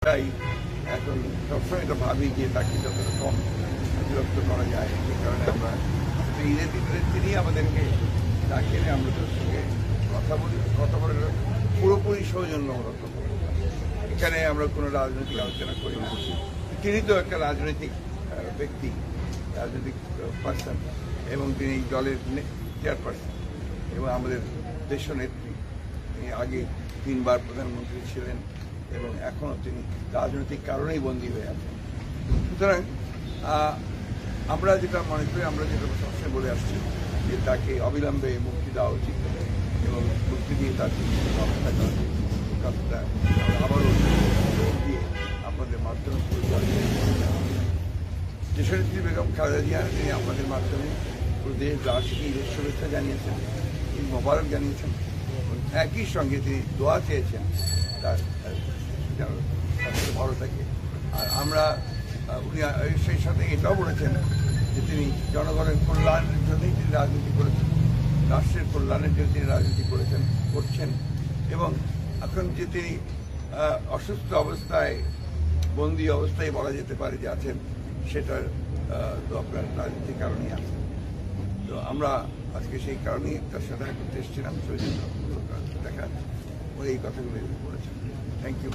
তাই এখন সবসময় এটা ভাবি যে তাকে যতটা কম বিরক্ত করা যায়, সে কারণে আমরা ঈদের ভিতরে তিনি আমাদেরকে ডাকেন, আমরা তার সঙ্গে কথা বলে পুরোপুরি সৌজন্যমূলক। এখানে আমরা কোনো রাজনৈতিক আলোচনা করি না। তিনি তো একটা রাজনৈতিক ব্যক্তি, রাজনৈতিক পার্সন, এবং তিনি দলের চেয়ারপারসন এবং আমাদের দেশনেত্রী। তিনি আগে 3 বার প্রধানমন্ত্রী ছিলেন এবং এখনও তিনি রাজনৈতিক কারণেই বন্দী হয়ে আছেন। সুতরাং আমরা যেটা মনে করি, আমরা যেটা সবসময় বলে আসছি যে তাকে অবিলম্বে মুক্তি দেওয়া উচিত এবং মুক্তি দিয়ে তার অবস্থা করা উচিত। কথাটা আবারও দিয়ে আপনাদের মাধ্যমে দেশনেত্রী বেগম খালেদা জিয়া তিনি আপনাদের মাধ্যমে পুরো দেশবাসীকে ঈদের শুভেচ্ছা জানিয়েছেন, ঈদ মোবারক জানিয়েছেন। একই সঙ্গে তিনি দোয়া চেয়েছেন তার যেন ভালো থাকে। আর আমরা উনি সেই সাথে এটাও বলেছেন যে তিনি জনগণের কল্যাণের জন্যই তিনি রাজনীতি করেছেন, রাষ্ট্রের কল্যাণের জন্য তিনি রাজনীতি করছেন এবং এখন যে তিনি অসুস্থ অবস্থায়, বন্দী অবস্থায় বলা যেতে পারে যে আছেন, সেটা তো আপনার রাজনীতির কারণেই আছেন। তো আমরা আজকে সেই কারণেই তার সাথে করতে এসেছিলাম, দেখা ওই এই কথাগুলো বলেছেন। Thank you.